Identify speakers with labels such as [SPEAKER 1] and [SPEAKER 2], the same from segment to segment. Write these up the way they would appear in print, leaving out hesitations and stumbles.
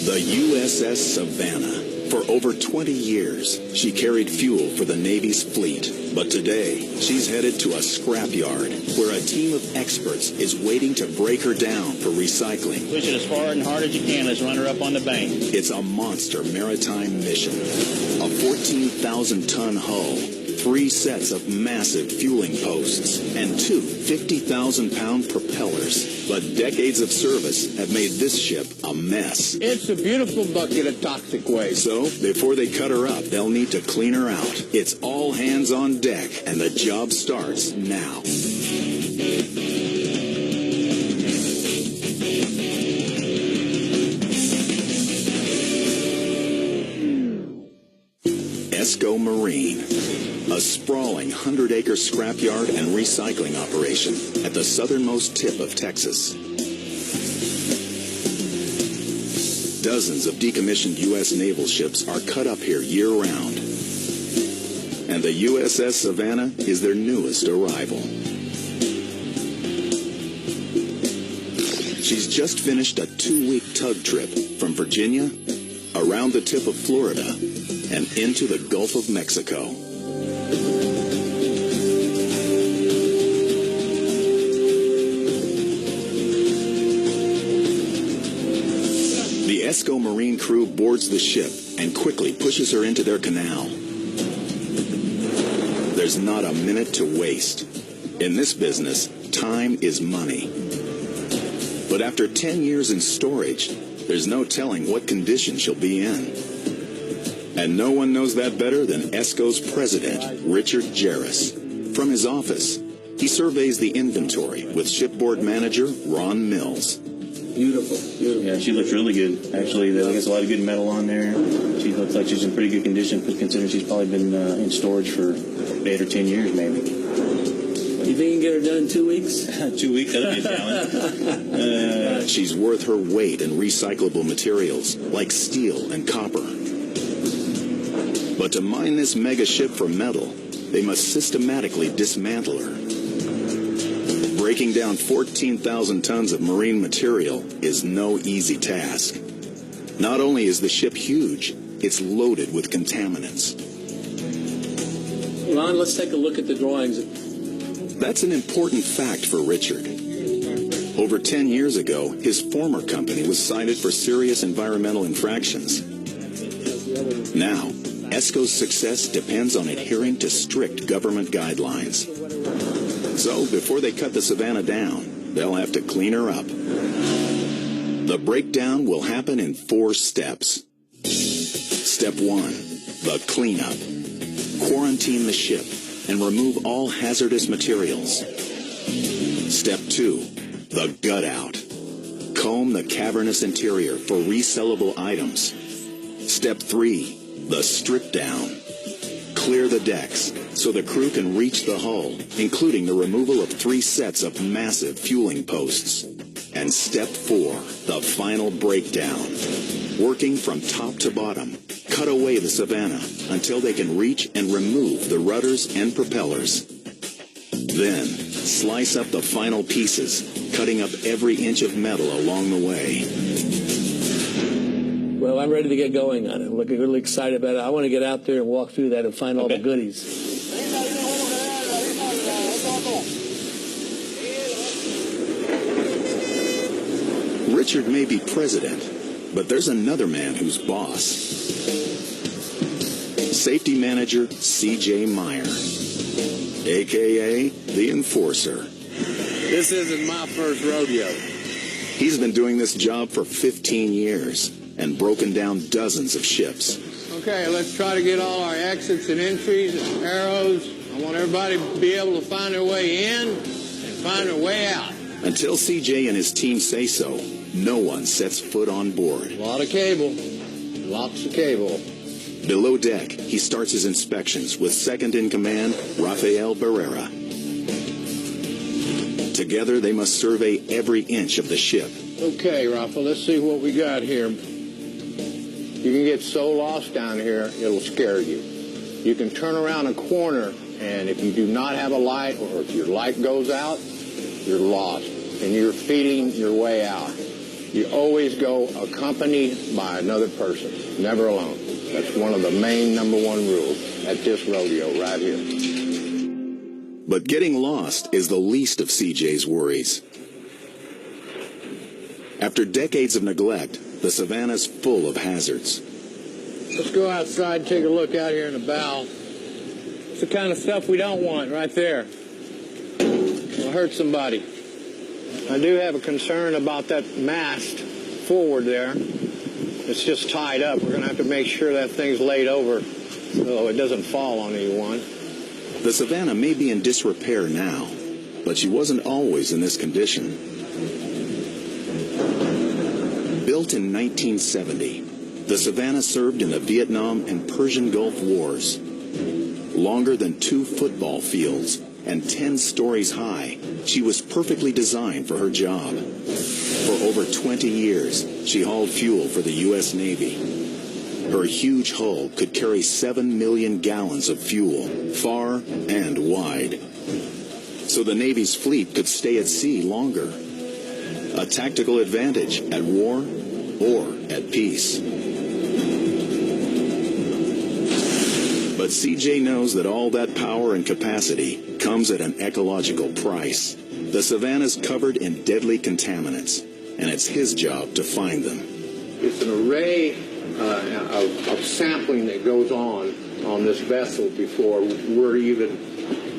[SPEAKER 1] The USS Savannah. For over 20 years, she carried fuel for the Navy's fleet. But today, she's headed to a scrapyard where a team of experts is waiting to break her down for recycling.
[SPEAKER 2] Push it as far and hard as you can. Let's run her up on the bank.
[SPEAKER 1] It's a monster maritime mission. A 14,000-ton hull, 3 sets of massive fueling posts, and 2 50,000-pound propellers. But decades of service have made this ship a mess.
[SPEAKER 3] It's a beautiful bucket of toxic waste.
[SPEAKER 1] So, before they cut her up, they'll need to clean her out. It's all hands on deck, and the job starts now. ESCO Marine, a sprawling 100-acre scrapyard and recycling operation at the southernmost tip of Texas. Dozens of decommissioned U.S. naval ships are cut up here year-round. And the USS Savannah is their newest arrival. She's just finished a 2-week tug trip from Virginia, around the tip of Florida, and into the Gulf of Mexico. The ESCO Marine crew boards the ship and quickly pushes her into their canal. There's not a minute to waste. In this business, time is money. But after 10 years in storage, there's no telling what condition she'll be in. And no one knows that better than ESCO's president, Richard Jarris. From his office, he surveys the inventory with shipboard manager Ron Mills.
[SPEAKER 3] Beautiful.
[SPEAKER 2] Yeah, she looks really good. Actually, there's a lot of good metal on there. She looks like she's in pretty good condition, considering she's probably been in storage for 8 or 10 years, maybe.
[SPEAKER 3] You think you can get her done in 2 weeks?
[SPEAKER 2] 2 weeks, that'll be a challenge.
[SPEAKER 1] She's worth her weight in recyclable materials like steel and copper. But to mine this mega ship for metal, they must systematically dismantle her. Breaking down 14,000 tons of marine material is no easy task. Not only is the ship huge, it's loaded with contaminants.
[SPEAKER 3] Ron, let's take a look at the drawings.
[SPEAKER 1] That's an important fact for Richard. Over 10 years ago, his former company was cited for serious environmental infractions. Now, ESCO's success depends on adhering to strict government guidelines. So, before they cut the Savannah down, they'll have to clean her up. The breakdown will happen in 4 steps. Step 1, the cleanup. Quarantine the ship and remove all hazardous materials. Step 2, the gut out. Comb the cavernous interior for resellable items. Step 3, the strip down. Clear the decks so the crew can reach the hull, including the removal of 3 sets of massive fueling posts. And step 4, the final breakdown. Working from top to bottom, cut away the Savannah until they can reach and remove the rudders and propellers. Then, slice up the final pieces, cutting up every inch of metal along the way.
[SPEAKER 3] Well, I'm ready to get going on it. I'm looking really excited about it. I want to get out there and walk through that and find all the goodies.
[SPEAKER 1] Richard may be president, but there's another man who's boss. Safety manager C.J. Meyer, a.k.a. the Enforcer.
[SPEAKER 3] This isn't my first rodeo.
[SPEAKER 1] He's been doing this job for 15 years and broken down dozens of ships.
[SPEAKER 4] Okay, let's try to get all our exits and entries and arrows. I want everybody to be able to find their way in and find their way out.
[SPEAKER 1] Until CJ and his team say so, no one sets foot on board.
[SPEAKER 4] A lot of cable, lots of cable.
[SPEAKER 1] Below deck, he starts his inspections with second in command, Rafael Barrera. Together, they must survey every inch of the ship.
[SPEAKER 4] Okay, Rafa, let's see what we got here. You can get so lost down here, it'll scare you. You can turn around a corner, and if you do not have a light, or if your light goes out, you're lost, and you're feeling your way out. You always go accompanied by another person, never alone. That's one of the main #1 rules at this rodeo right here.
[SPEAKER 1] But getting lost is the least of CJ's worries. After decades of neglect, the Savannah's full of hazards.
[SPEAKER 4] Let's go outside and take a look out here in the bow. It's the kind of stuff we don't want right there. It'll hurt somebody. I do have a concern about that mast forward there. It's just tied up. We're going to have to make sure that thing's laid over so it doesn't fall on anyone.
[SPEAKER 1] The Savannah may be in disrepair now, but she wasn't always in this condition. Built in 1970, the Savannah served in the Vietnam and Persian Gulf Wars. Longer than 2 football fields and 10 stories high, she was perfectly designed for her job. For over 20 years, she hauled fuel for the U.S. Navy. Her huge hull could carry 7 million gallons of fuel, far and wide. So the Navy's fleet could stay at sea longer. A tactical advantage at war or at peace. But CJ knows that all that power and capacity comes at an ecological price. The Savannah's covered in deadly contaminants, and it's his job to find them.
[SPEAKER 4] It's an array of sampling that goes on this vessel before we're even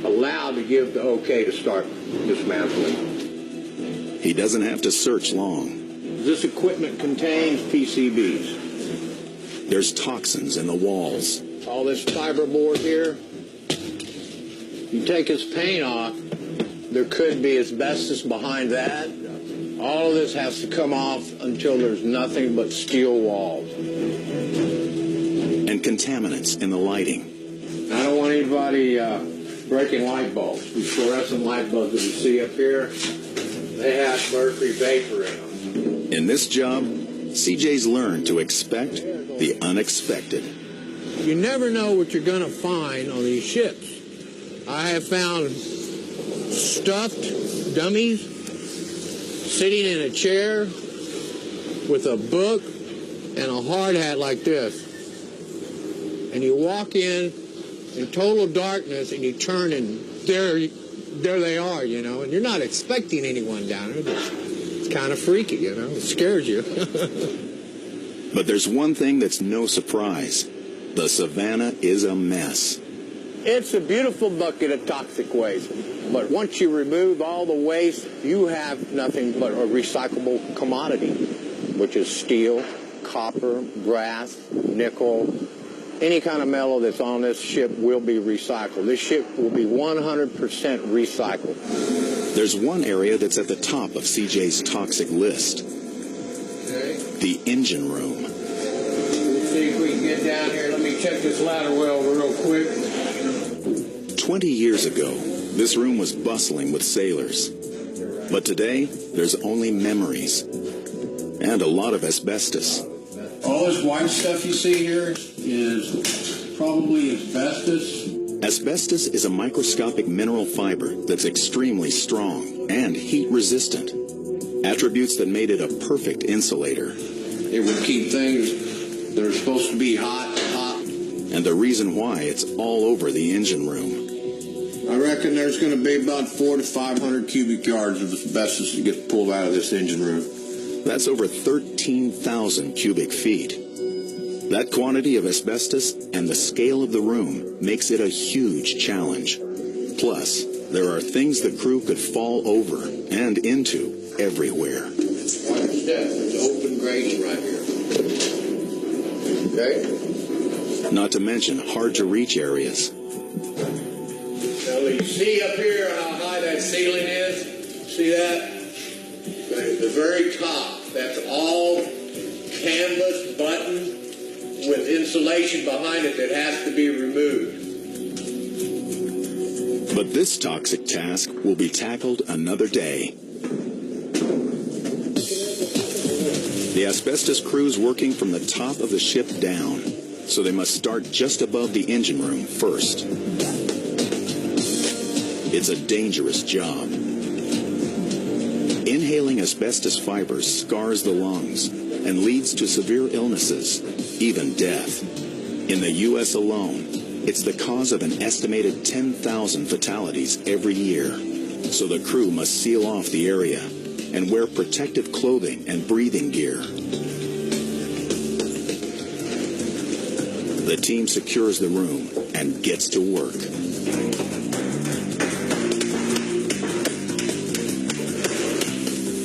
[SPEAKER 4] allowed to give the okay to start dismantling.
[SPEAKER 1] He doesn't have to search long.
[SPEAKER 4] This equipment contains PCBs.
[SPEAKER 1] There's toxins in the walls.
[SPEAKER 4] All this fiberboard here, you take this paint off, there could be asbestos behind that. All of this has to come off until there's nothing but steel walls.
[SPEAKER 1] And contaminants in the lighting.
[SPEAKER 4] I don't want anybody breaking light bulbs. These fluorescent light bulbs that you see up here, they have mercury vapor in them.
[SPEAKER 1] In this job, CJ's learned to expect the unexpected.
[SPEAKER 4] You never know what you're going to find on these ships. I have found stuffed dummies sitting in a chair with a book and a hard hat like this. And you walk in total darkness and you turn and there they are, you know, and you're not expecting anyone down there. It's kind of freaky, you know, it scares you.
[SPEAKER 1] But there's one thing that's no surprise. The Savannah is a mess.
[SPEAKER 4] It's a beautiful bucket of toxic waste. But once you remove all the waste, you have nothing but a recyclable commodity, which is steel, copper, brass, nickel. Any kind of metal that's on this ship will be recycled. This ship will be 100% recycled.
[SPEAKER 1] There's one area that's at the top of CJ's toxic list.
[SPEAKER 4] Okay.
[SPEAKER 1] The engine room.
[SPEAKER 4] Let's see if we can get down here. Let me check this ladder well real quick.
[SPEAKER 1] 20 years ago, this room was bustling with sailors. But today, there's only memories. And a lot of asbestos.
[SPEAKER 4] All this white stuff you see here is probably asbestos.
[SPEAKER 1] Asbestos is a microscopic mineral fiber that's extremely strong and heat-resistant. Attributes that made it a perfect insulator.
[SPEAKER 4] It would keep things that are supposed to be hot.
[SPEAKER 1] And the reason why it's all over the engine room.
[SPEAKER 4] I reckon there's going to be about 400 to 500 cubic yards of asbestos that gets pulled out of this engine room.
[SPEAKER 1] That's over 13,000 cubic feet. That quantity of asbestos and the scale of the room makes it a huge challenge. Plus, there are things the crew could fall over and into everywhere.
[SPEAKER 4] It's one step. It's open grading right here. Okay?
[SPEAKER 1] Not to mention hard-to-reach areas.
[SPEAKER 4] Now, you see up here how high that ceiling is? See that? The very top, that's all canvas button with insulation behind it that has to be removed.
[SPEAKER 1] But this toxic task will be tackled another day. The asbestos crew's working from the top of the ship down, so they must start just above the engine room first. It's a dangerous job. Inhaling asbestos fibers scars the lungs and leads to severe illnesses, even death. In the U.S. alone, it's the cause of an estimated 10,000 fatalities every year. So the crew must seal off the area and wear protective clothing and breathing gear. The team secures the room and gets to work.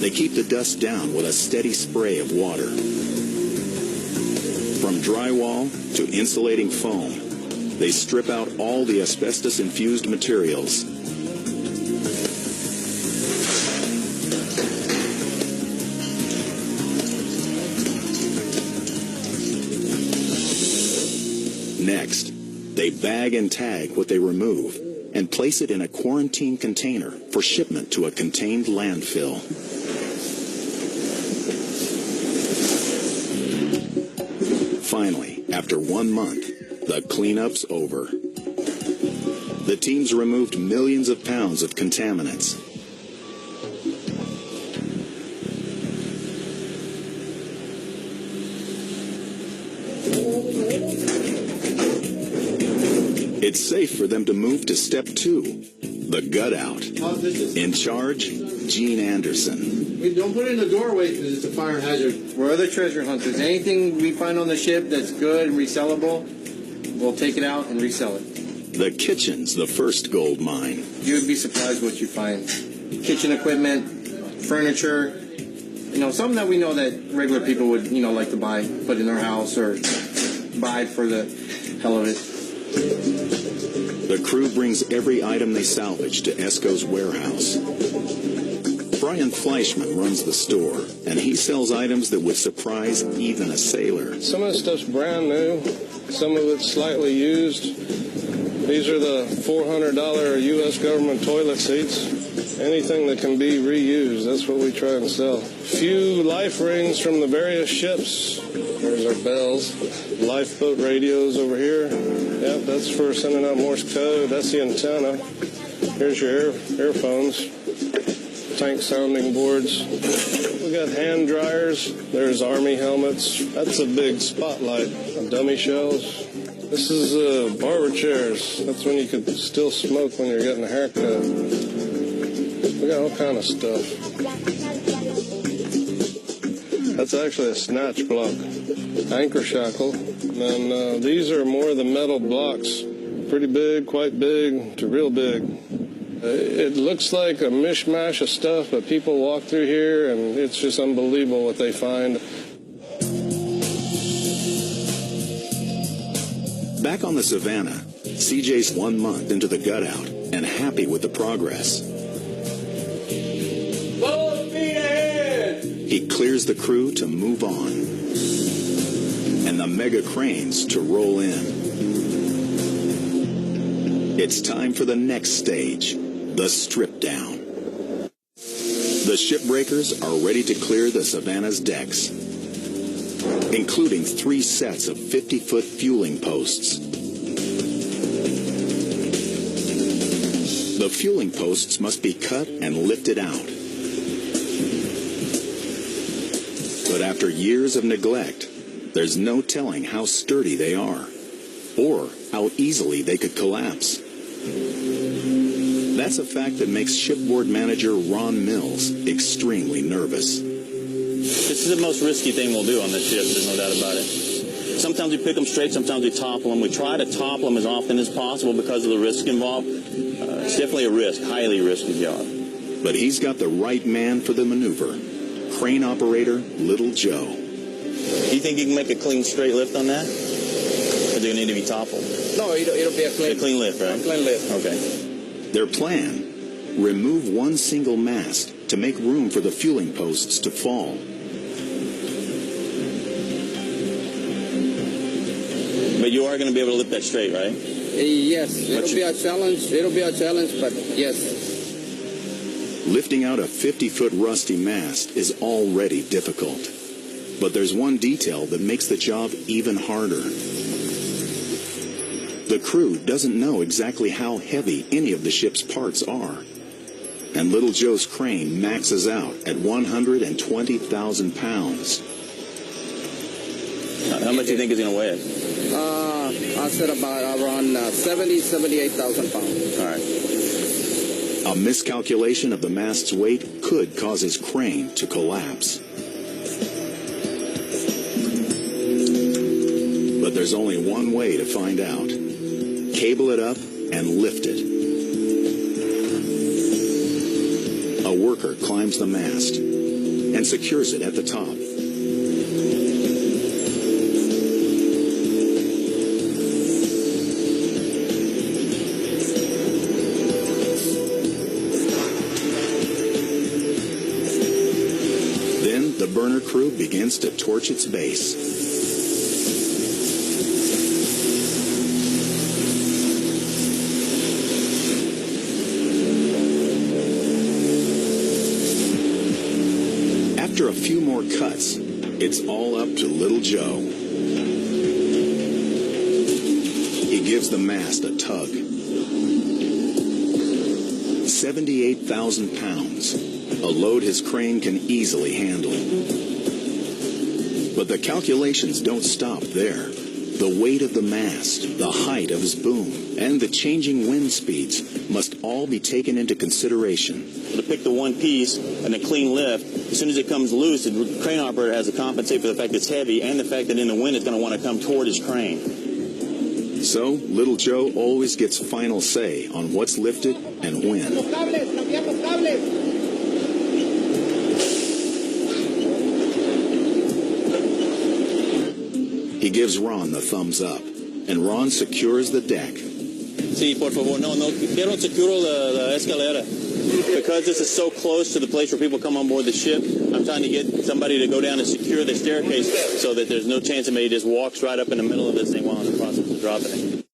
[SPEAKER 1] They keep the dust down with a steady spray of water. From drywall to insulating foam, they strip out all the asbestos-infused materials. Next, they bag and tag what they remove and place it in a quarantine container for shipment to a contained landfill. Finally, after 1 month, the cleanup's over. The teams removed millions of pounds of contaminants. It's safe for them to move to step 2, the gut out. In charge, Gene Anderson.
[SPEAKER 4] Don't put it in the doorway because it's a fire hazard.
[SPEAKER 5] We're other treasure hunters. Anything we find on the ship that's good and resellable, we'll take it out and resell it.
[SPEAKER 1] The kitchen's the first gold mine.
[SPEAKER 5] You would be surprised what you find. Kitchen equipment, furniture, something that we know that regular people would, like to buy, put in their house or buy for the hell of it.
[SPEAKER 1] The crew brings every item they salvage to ESCO's warehouse. Brian Fleischman runs the store, and he sells items that would surprise even a sailor.
[SPEAKER 6] Some of the stuff's brand new, some of it's slightly used. These are the $400 U.S. government toilet seats. Anything that can be reused, that's what we try and sell. Few life rings from the various ships. There's our bells. Lifeboat radios over here. Yep, that's for sending out Morse code. That's the antenna. Here's your earphones. Tank sounding boards. We got hand dryers. There's Army helmets. That's a big spotlight. Dummy shells. This is barber chairs. That's when you could still smoke when you're getting a haircut. We got all kind of stuff. That's actually a snatch block. Anchor shackle. And these are more of the metal blocks. Pretty big, quite big to real big. It looks like a mishmash of stuff, but people walk through here and it's just unbelievable what they find.
[SPEAKER 1] Back on the Savannah, CJ's 1 month into the gut out and happy with the progress.
[SPEAKER 5] Full speed ahead!
[SPEAKER 1] He clears the crew to move on and the mega cranes to roll in. It's time for the next stage, the strip down. The shipbreakers are ready to clear the Savannah's decks, including 3 sets of 50-foot fueling posts. The fueling posts must be cut and lifted out. But after years of neglect, there's no telling how sturdy they are, or how easily they could collapse. That's a fact that makes shipboard manager Ron Mills extremely nervous.
[SPEAKER 2] This is the most risky thing we'll do on this ship, there's no doubt about it. Sometimes we pick them straight, sometimes we topple them. We try to topple them as often as possible because of the risk involved. It's definitely a risk, highly risky job.
[SPEAKER 1] But he's got the right man for the maneuver, crane operator Little Joe.
[SPEAKER 2] Do you think you can make a clean, straight lift on that? Or is it going to need to be toppled?
[SPEAKER 5] No, it'll be a
[SPEAKER 2] Clean lift, right?
[SPEAKER 5] clean lift.
[SPEAKER 2] Okay.
[SPEAKER 1] Their plan, remove one single mast to make room for the fueling posts to fall.
[SPEAKER 2] But you are going to be able to lift that straight, right?
[SPEAKER 5] Yes, it'll be a challenge. It'll be a challenge, but yes.
[SPEAKER 1] Lifting out a 50-foot rusty mast is already difficult. But there's one detail that makes the job even harder. The crew doesn't know exactly how heavy any of the ship's parts are. and Little Joe's crane maxes out at 120,000 pounds.
[SPEAKER 2] How much do you think is going to weigh it?
[SPEAKER 7] I said about around 78,000 pounds.
[SPEAKER 2] All right.
[SPEAKER 1] A miscalculation of the mast's weight could cause his crane to collapse. But there's only one way to find out. Cable it up and lift it. A worker climbs the mast and secures it at the top. Then the burner crew begins to torch its base. After a few more cuts, it's all up to Little Joe. He gives the mast a tug. 78,000 pounds, a load his crane can easily handle. But the calculations don't stop there. The weight of the mast, the height of his boom, and the changing wind speeds must all be taken into consideration.
[SPEAKER 2] To pick the one piece and a clean lift, as soon as it comes loose, the crane operator has to compensate for the fact it's heavy and the fact that in the wind it's going to want to come toward his crane.
[SPEAKER 1] So, Little Joe always gets final say on what's lifted and when. He gives Ron the thumbs up, and Ron secures the deck.
[SPEAKER 2] Sí, por favor, no quiero seguro la escalera. Because this is so close to the place where people come on board the ship, I'm trying to get somebody to go down and secure the staircase so that there's no chance somebody just walks right up in the middle of this thing while in the process of dropping it.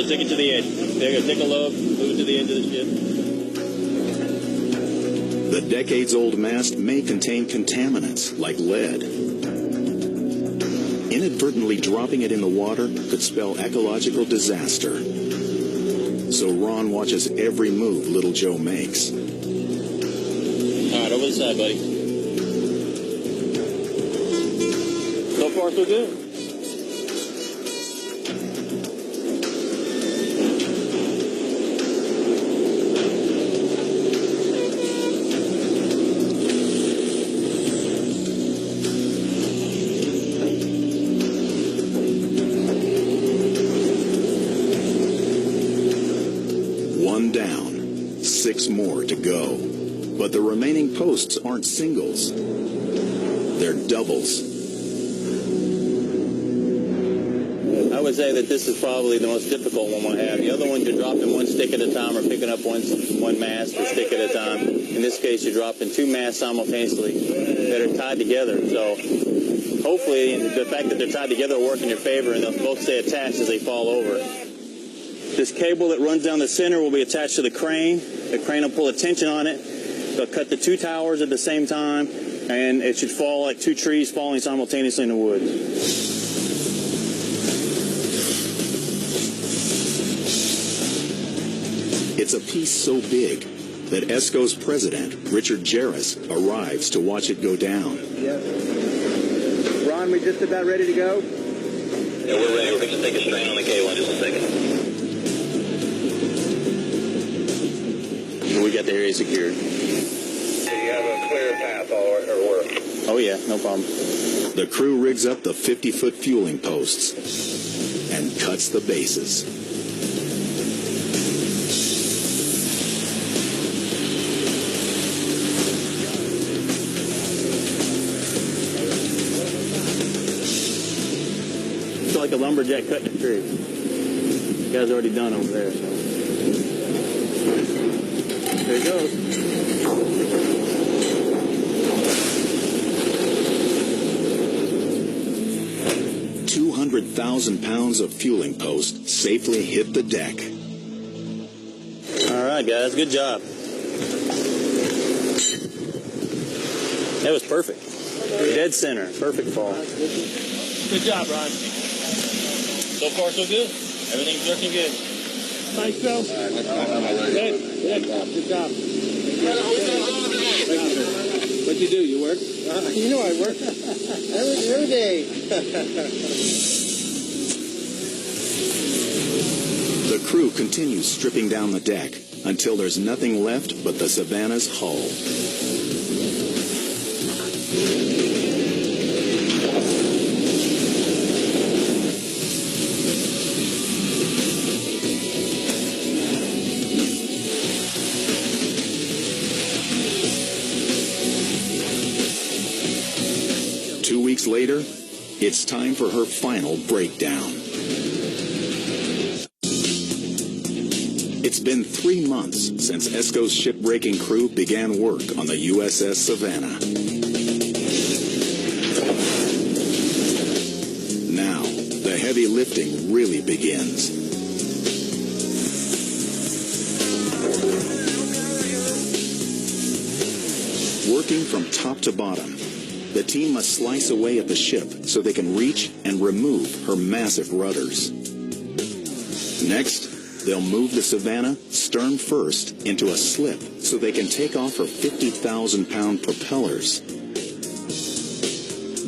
[SPEAKER 2] Take it to the edge. There you go. Take a load, move it to the edge of the ship.
[SPEAKER 1] The decades-old mast may contain contaminants like lead. Inadvertently dropping it in the water could spell ecological disaster. So Ron watches every move Little Joe makes.
[SPEAKER 2] All right, over the side, buddy. So far, so good.
[SPEAKER 1] One down, 6 more to go. But the remaining posts aren't singles. They're doubles.
[SPEAKER 2] I would say that this is probably the most difficult one we'll have. The other ones, you're dropping one stick at a time or picking up one mast or stick at a time. In this case, you're dropping 2 masts simultaneously that are tied together. So hopefully the fact that they're tied together will work in your favor and they'll both stay attached as they fall over. This cable that runs down the center will be attached to the crane. The crane will pull a tension on it. They'll cut the 2 towers at the same time, and it should fall like 2 trees falling simultaneously in the woods.
[SPEAKER 1] It's a piece so big that ESCO's president, Richard Jarris, arrives to watch it go down.
[SPEAKER 7] Yes. Ron, we just about ready to go?
[SPEAKER 2] Yeah, we're ready. We're going to take a strain on the cable in just a second. We got the area secured.
[SPEAKER 6] Do you have a clear path or work?
[SPEAKER 2] Oh, yeah, no problem.
[SPEAKER 1] The crew rigs up the 50-foot fueling posts. cuts the bases.
[SPEAKER 2] It's like a lumberjack cutting a tree. The guy's already done over there. So. There he goes.
[SPEAKER 1] £200,000 of fueling post safely hit the deck.
[SPEAKER 2] All right, guys, good job. That was perfect. Dead center, perfect fall.
[SPEAKER 3] Good job, Ron.
[SPEAKER 2] So far, so good. Everything's looking good.
[SPEAKER 3] Thanks, Phil. Good. Good job. What'd you do? You work?
[SPEAKER 5] You know I work every day.
[SPEAKER 1] The crew continues stripping down the deck until there's nothing left but the Savannah's hull. Later, it's time for her final breakdown. It's been 3 months since ESCO's shipbreaking crew began work on the USS Savannah. Now, the heavy lifting really begins. Working from top to bottom, the team must slice away at the ship so they can reach and remove her massive rudders. Next, they'll move the Savannah stern first into a slip so they can take off her 50,000-pound propellers.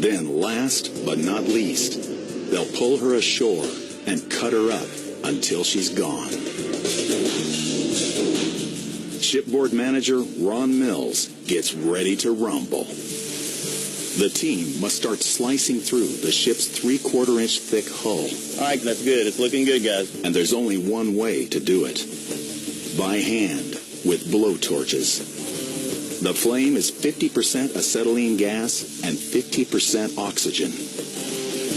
[SPEAKER 1] Then, last but not least, they'll pull her ashore and cut her up until she's gone. Shipboard manager Ron Mills gets ready to rumble. The team must start slicing through the ship's 3/4-inch thick hull.
[SPEAKER 2] All right, that's good. It's looking good, guys.
[SPEAKER 1] And there's only one way to do it. By hand, with blowtorches. The flame is 50% acetylene gas and 50% oxygen.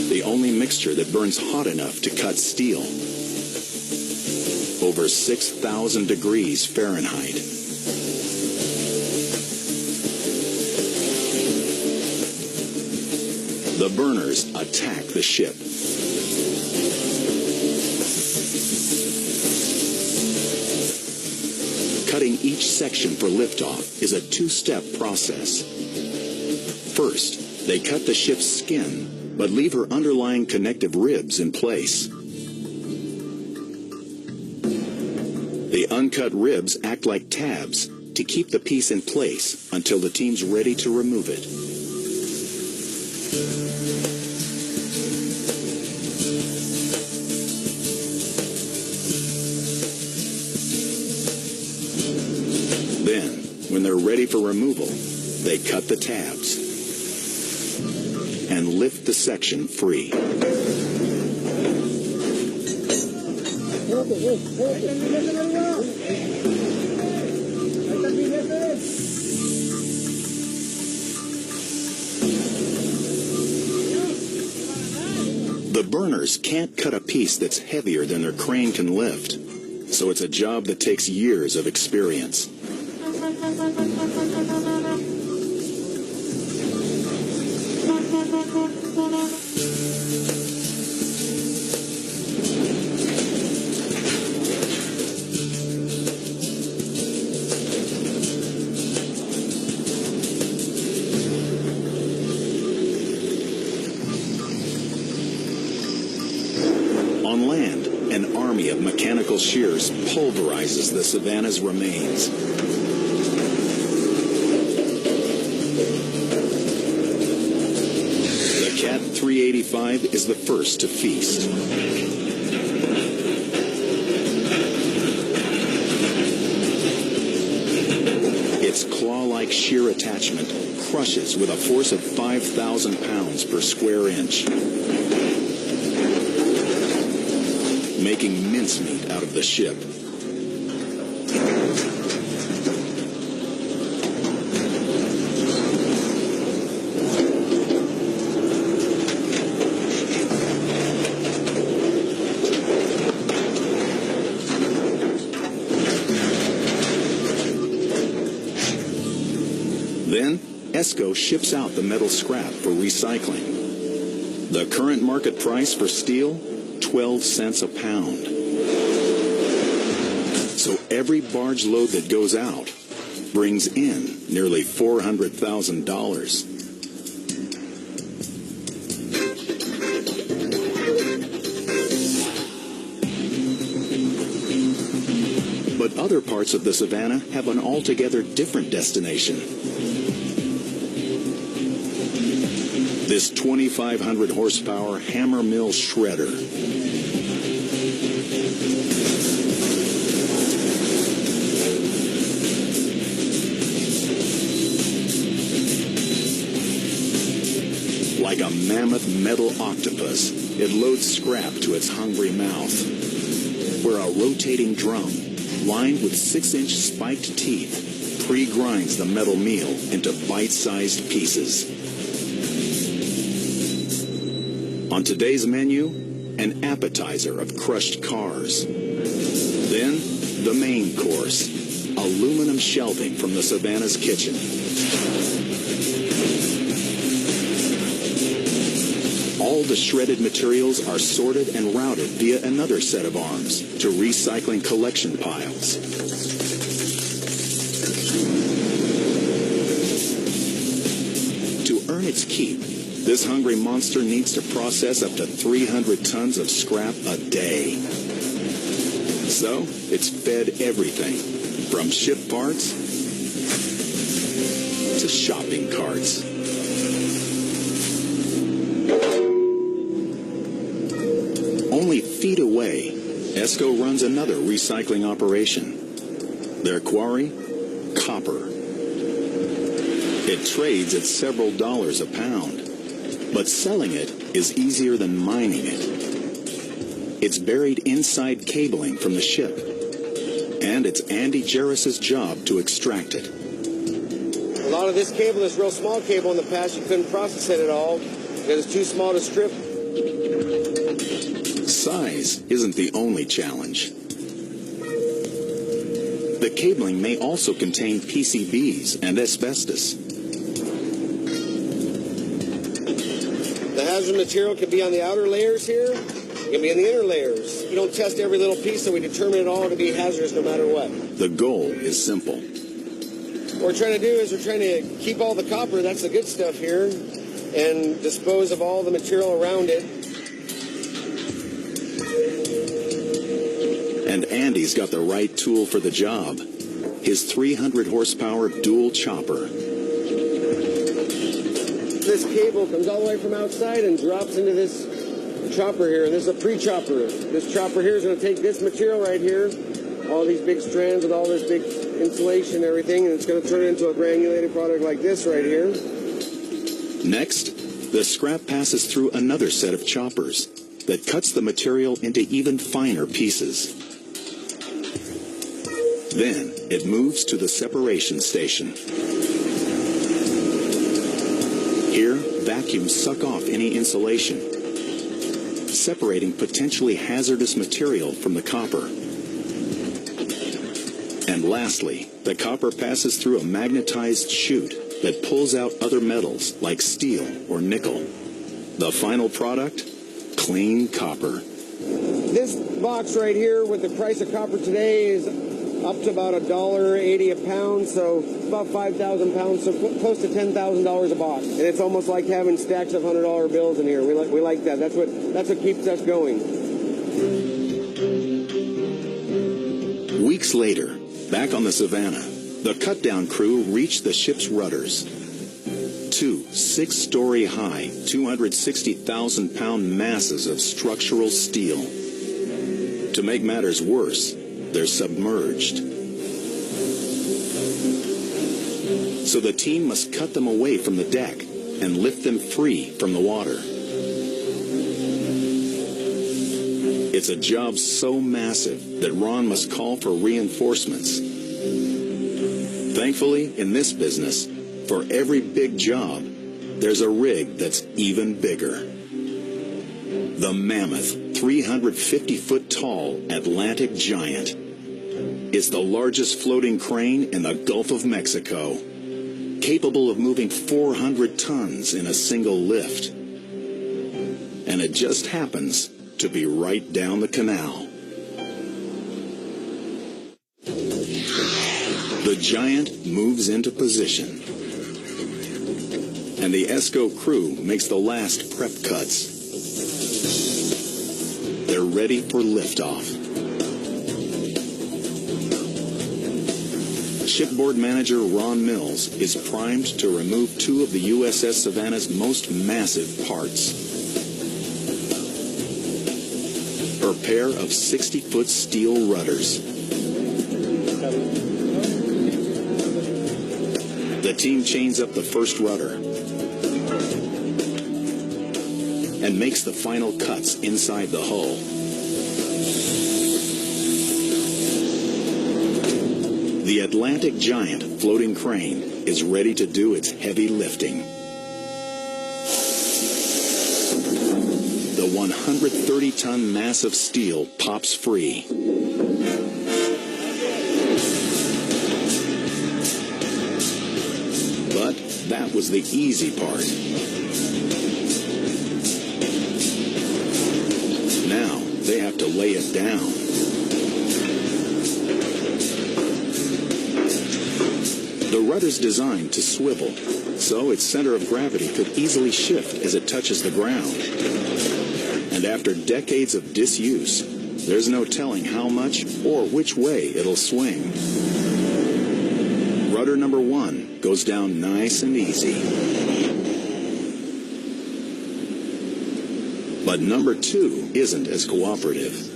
[SPEAKER 1] The only mixture that burns hot enough to cut steel. Over 6,000 degrees Fahrenheit. The burners attack the ship. Cutting each section for liftoff is a two-step process. First, they cut the ship's skin, but leave her underlying connective ribs in place. The uncut ribs act like tabs to keep the piece in place until the team's ready to remove it. Then, when they're ready for removal, they cut the tabs and lift the section free. The burners can't cut a piece that's heavier than their crane can lift, so it's a job that takes years of experience. On land, an army of mechanical shears pulverizes the Savannah's remains. The Cat 385 is the first to feast. Its claw-like shear attachment crushes with a force of 5,000 pounds per square inch. making mincemeat out of the ship. Then, ESCO ships out the metal scrap for recycling. The current market price for steel, 12 cents a pound. So every barge load that goes out brings in nearly $400,000. But other parts of the Savannah have an altogether different destination. This 2,500 horsepower hammer mill shredder. Like a mammoth metal octopus, it loads scrap to its hungry mouth, where a rotating drum, lined with 6-inch spiked teeth, pre-grinds the metal meal into bite-sized pieces. On today's menu, an appetizer of crushed cars. Then, the main course, aluminum shelving from the Savannah's kitchen. All the shredded materials are sorted and routed via another set of arms to recycling collection piles. To earn its keep, this hungry monster needs to process up to 300 tons of scrap a day. So, it's fed everything, from ship parts to shopping carts. Only feet away, ESCO runs another recycling operation. Their quarry? Copper. It trades at several dollars a pound. But selling it is easier than mining it. It's buried inside cabling from the ship. And it's Andy Jarris's job to extract it.
[SPEAKER 8] A lot of this cable, this real small cable in the past, you couldn't process it at all because it's too small to strip.
[SPEAKER 1] Size isn't the only challenge. The cabling may also contain PCBs and asbestos.
[SPEAKER 8] The hazard material can be on the outer layers here, it can be in the inner layers. We don't test every little piece, so we determine it all to be hazardous no matter what.
[SPEAKER 1] The goal is simple.
[SPEAKER 8] What we're trying to do is we're trying to keep all the copper, that's the good stuff here, and dispose of all the material around it.
[SPEAKER 1] And Andy's got the right tool for the job. His 300 horsepower dual chopper.
[SPEAKER 8] This cable comes all the way from outside and drops into this chopper here. This is a pre-chopper. This chopper here is going to take this material right here, all these big strands with all this big insulation and everything, and it's going to turn it into a granulated product like this right here.
[SPEAKER 1] Next, the scrap passes through another set of choppers that cuts the material into even finer pieces. Then it moves to the separation station. Here, vacuums suck off any insulation, separating potentially hazardous material from the copper. And lastly, the copper passes through a magnetized chute that pulls out other metals like steel or nickel. The final product? Clean copper.
[SPEAKER 8] This box right here with the price of copper today is up to about $1.80 a pound, so about 5,000 pounds, so close to $10,000 a box. And it's almost like having stacks of $100 bills in here. We like that. That's what keeps us going.
[SPEAKER 1] Weeks later, back on the Savannah, the cut-down crew reached the ship's rudders. Two 6-story high, 260,000-pound masses of structural steel. To make matters worse, they're submerged. So the team must cut them away from the deck and lift them free from the water. It's a job so massive that Ron must call for reinforcements. Thankfully, in this business, for every big job, there's a rig that's even bigger. The mammoth, 350-foot-tall Atlantic Giant. It's the largest floating crane in the Gulf of Mexico, capable of moving 400 tons in a single lift. And it just happens to be right down the canal. The Giant moves into position, and the ESCO crew makes the last prep cuts. They're ready for liftoff. Shipboard manager Ron Mills is primed to remove two of the USS Savannah's most massive parts. Her pair of 60-foot steel rudders. The team chains up the first rudder and makes the final cuts inside the hull. The Atlantic Giant floating crane is ready to do its heavy lifting. The 130-ton mass of steel pops free. But that was the easy part. Now they have to lay it down. The rudder's designed to swivel, so its center of gravity could easily shift as it touches the ground. And after decades of disuse, there's no telling how much or which way it'll swing. Rudder number 1 goes down nice and easy. But number 2 isn't as cooperative.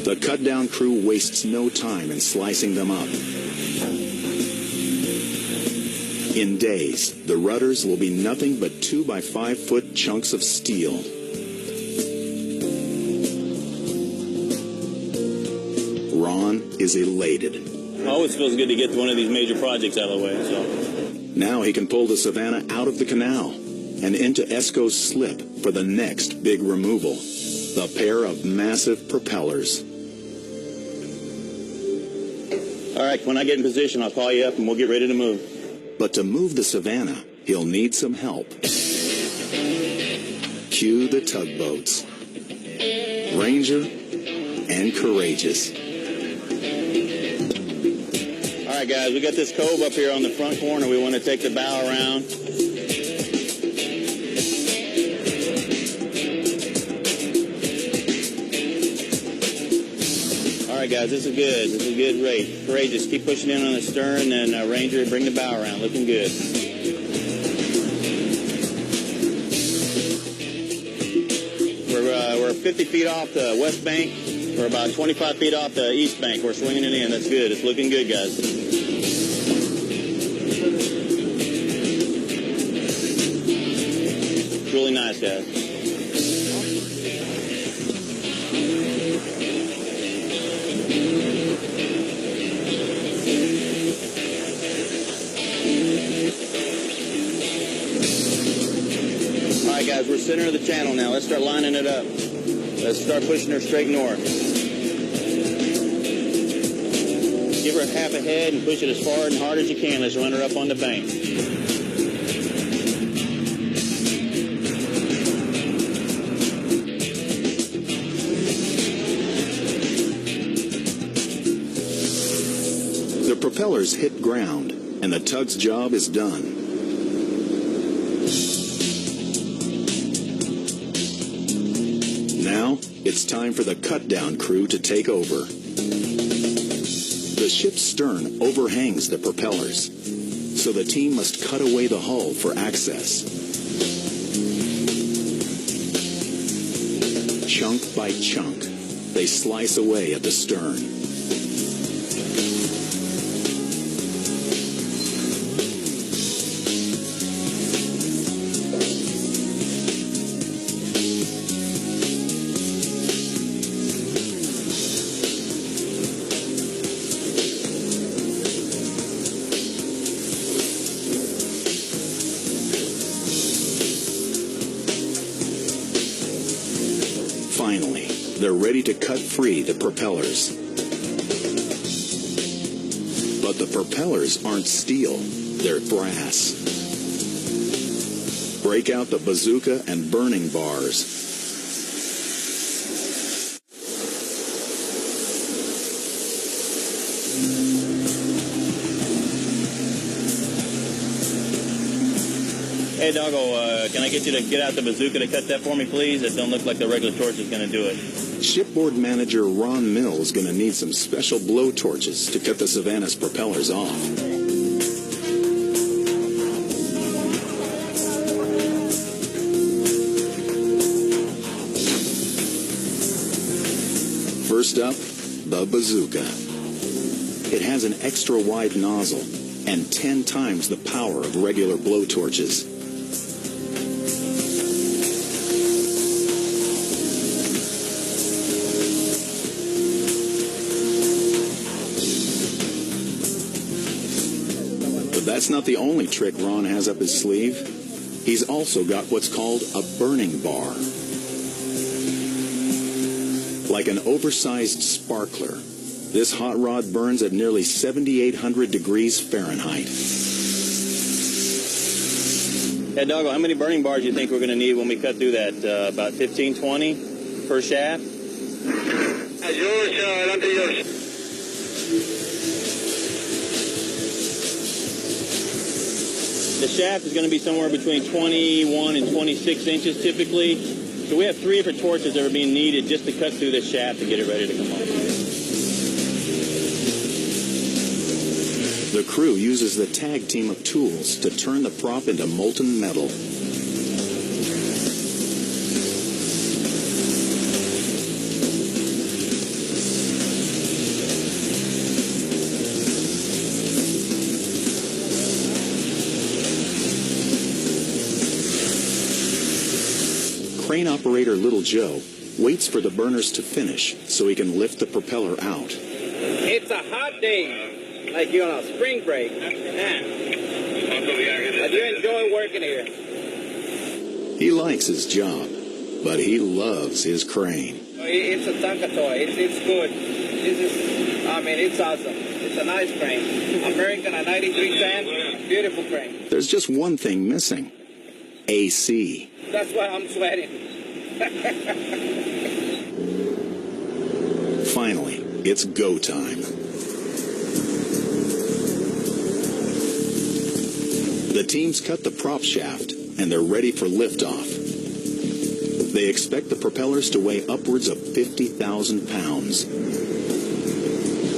[SPEAKER 1] The cut-down crew wastes no time in slicing them up. In days, the rudders will be nothing but 2 by 5 foot chunks of steel. Ron is elated.
[SPEAKER 2] It always feels good to get one of these major projects out of the way. So
[SPEAKER 1] Now he can pull the Savannah out of the canal and into ESCO's slip for the next big removal, the pair of massive propellers.
[SPEAKER 2] all right, when I get in position, I'll call you up and we'll get ready to move.
[SPEAKER 1] But to move the Savannah, he'll need some help. Cue the tugboats. Ranger and Courageous.
[SPEAKER 2] All right, guys, we got this cove up here on the front corner. We want to take the bow around. All right, guys, this is good. This is a good rate. Courageous, keep pushing in on the stern, and Ranger, bring the bow around. Looking good. We're 50 feet off the west bank. We're about 25 feet off the east bank. We're swinging it in. That's good. It's looking good, guys. It's really nice, guys. All right, guys, we're center of the channel now. Let's start lining it up. Let's start pushing her straight north. Give her half a head and push it as far and hard as you can. Let's run her up on the bank.
[SPEAKER 1] The propellers hit ground, and the tug's job is done. Now, it's time for the cut-down crew to take over. The ship's stern overhangs the propellers, so the team must cut away the hull for access. Chunk by chunk, they slice away at the stern. Finally, they're ready to cut free the propellers. But the propellers aren't steel, they're brass. Break out the bazooka and burning bars.
[SPEAKER 2] Hey, Doggo, can I get you to get out the bazooka to cut that for me, please? It don't look like the regular torch is going to do it.
[SPEAKER 1] Shipboard manager Ron Mills is going to need some special blow torches to cut the Savannah's propellers off. First up, the bazooka. It has an extra wide nozzle and 10 times the power of regular blow torches. But that's not the only trick Ron has up his sleeve. He's also got what's called a burning bar. Like an oversized sparkler, this hot rod burns at nearly 7,800 degrees Fahrenheit.
[SPEAKER 2] Hey, Doggo, how many burning bars do you think we're going to need when we cut through that? About 15, 20 per shaft? The shaft is going to be somewhere between 21 and 26 inches typically. So we have 3 different torches that are being needed just to cut through this shaft to get it ready to come off.
[SPEAKER 1] The crew uses the tag team of tools to turn the prop into molten metal. Crane operator Little Joe waits for the burners to finish so he can lift the propeller out.
[SPEAKER 9] It's a hot day, like you're on a spring break. Yeah. But you enjoy working here.
[SPEAKER 1] He likes his job, but he loves his crane.
[SPEAKER 9] It's a Tonka toy. It's good. It's awesome. It's a nice crane. American at 93 cents. Beautiful crane.
[SPEAKER 1] There's just one thing missing. AC.
[SPEAKER 9] That's why I'm sweating.
[SPEAKER 1] Finally, it's go time. The teams cut the prop shaft, and they're ready for liftoff. They expect the propellers to weigh upwards of 50,000 pounds.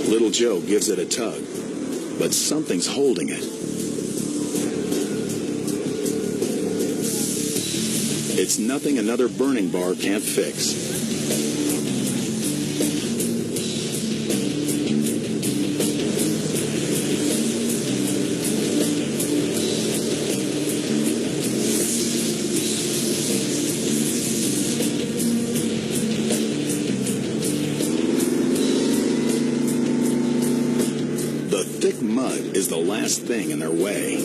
[SPEAKER 1] Little Joe gives it a tug, but something's holding it. It's nothing another burning bar can't fix. The thick mud is the last thing in their way.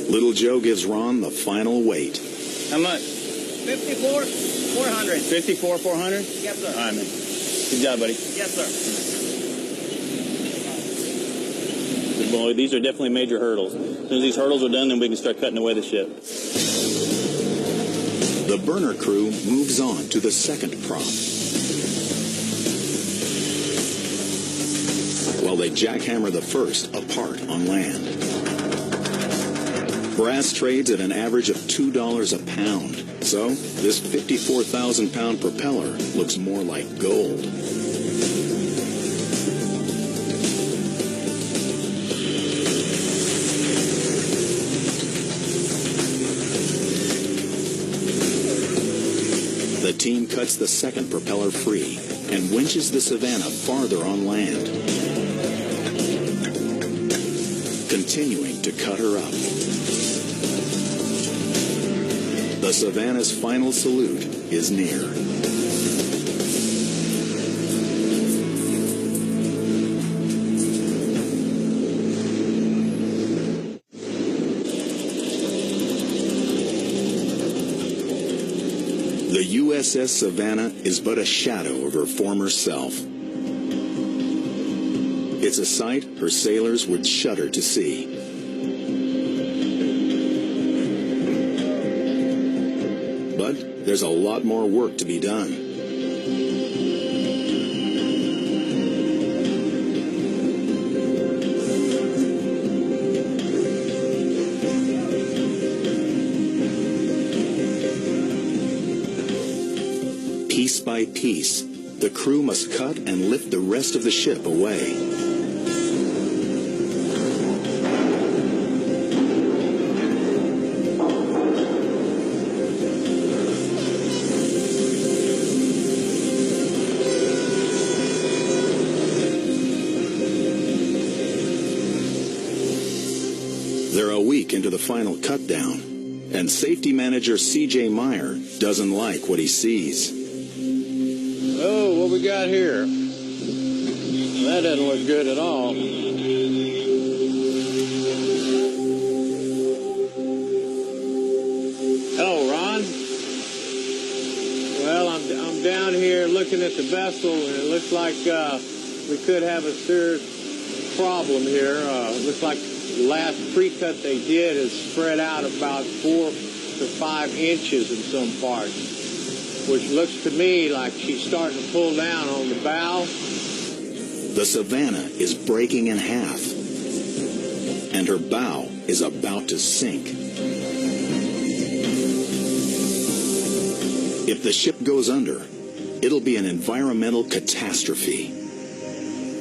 [SPEAKER 1] Little Joe gives Ron the final weight.
[SPEAKER 2] How much?
[SPEAKER 9] 54,400.
[SPEAKER 2] 54,400?
[SPEAKER 9] Yes, sir.
[SPEAKER 2] All right, man. Good job, buddy.
[SPEAKER 9] Yes, sir.
[SPEAKER 2] Good Well, these are definitely major hurdles. As soon as these hurdles are done, then we can start cutting away the ship.
[SPEAKER 1] The burner crew moves on to the second prop, while they jackhammer the first apart on land. Brass trades at an average of $2 a pound, so this 54,000-pound propeller looks more like gold. The team cuts the second propeller free and winches the Savannah farther on land, continuing to cut her up. The Savannah's final salute is near. The USS Savannah is but a shadow of her former self. It's a sight her sailors would shudder to see. But there's a lot more work to be done. Piece by piece, the crew must cut and lift the rest of the ship away. They're a week into the final cut down, and safety manager C.J. Meyer doesn't like what he sees.
[SPEAKER 4] Oh, what we got here? That doesn't look good at all. Hello, Ron. Well, I'm down here looking at the vessel, and it looks like we could have a serious problem here. Looks like the last pre-cut they did is spread out about 4 to 5 inches in some parts, which looks to me like she's starting to pull down on the bow.
[SPEAKER 1] The Savannah is breaking in half, and her bow is about to sink. If the ship goes under, it'll be an environmental catastrophe.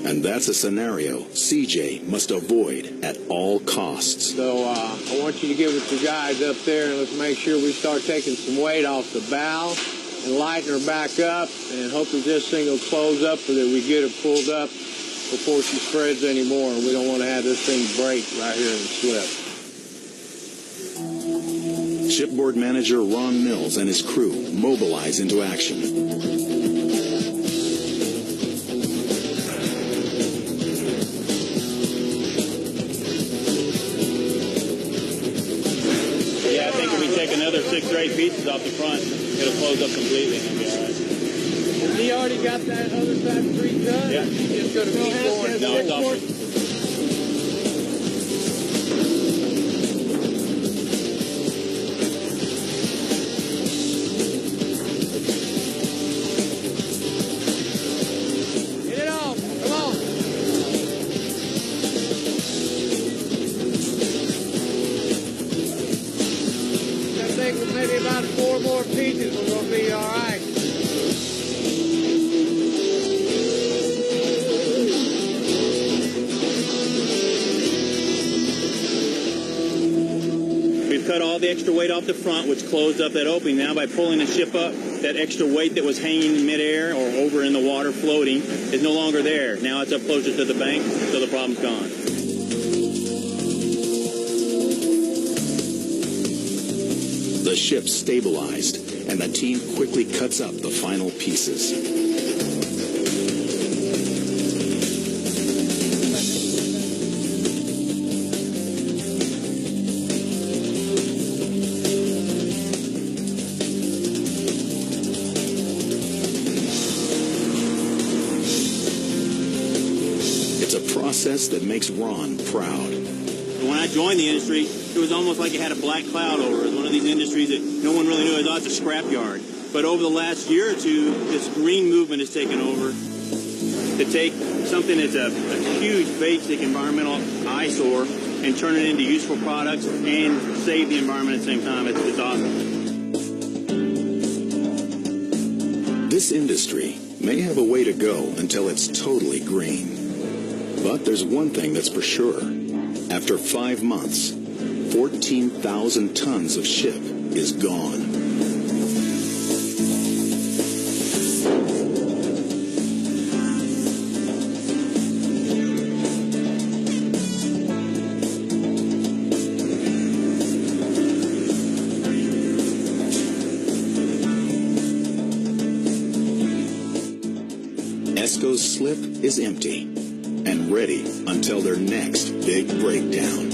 [SPEAKER 1] And that's a scenario CJ must avoid at all costs.
[SPEAKER 4] So I want you to get with the guys up there and let's make sure we start taking some weight off the bow and lighten her back up, and hope that this thing will close up so that we get her pulled up before she spreads anymore. And we don't want to have this thing break right here and slip.
[SPEAKER 1] Shipboard manager Ron Mills and his crew mobilize into action.
[SPEAKER 2] Yeah, I think if we take another 6 or 8 pieces off the front, it'll close up completely. And be all right.
[SPEAKER 4] Has he already got that other side pre-cut?
[SPEAKER 2] Yeah.
[SPEAKER 4] It's going to be going.
[SPEAKER 2] No, it's off.
[SPEAKER 4] Get it off. Come on. I think with maybe about 4 more pieces, we're going to be all right.
[SPEAKER 2] We've cut all the extra weight off the front, which closed up that opening. Now by pulling the ship up, that extra weight that was hanging in midair or over in the water floating is no longer there. Now it's up closer to the bank, so the problem's gone.
[SPEAKER 1] The ship stabilized, and the team quickly cuts up the final pieces. It's It's a process that makes Ron proud.
[SPEAKER 2] When I joined the industry, it was almost like it had a black cloud over it. It was one of these industries that no one really knew. It's a scrapyard. But over the last year or two, this green movement has taken over to take something that's a huge basic environmental eyesore and turn it into useful products and save the environment at the same time. It's awesome.
[SPEAKER 1] This industry may have a way to go until it's totally green. But there's one thing that's for sure. After 5 months, 14,000 tons of ship is gone. ESCO's slip is empty and ready until their next big breakdown.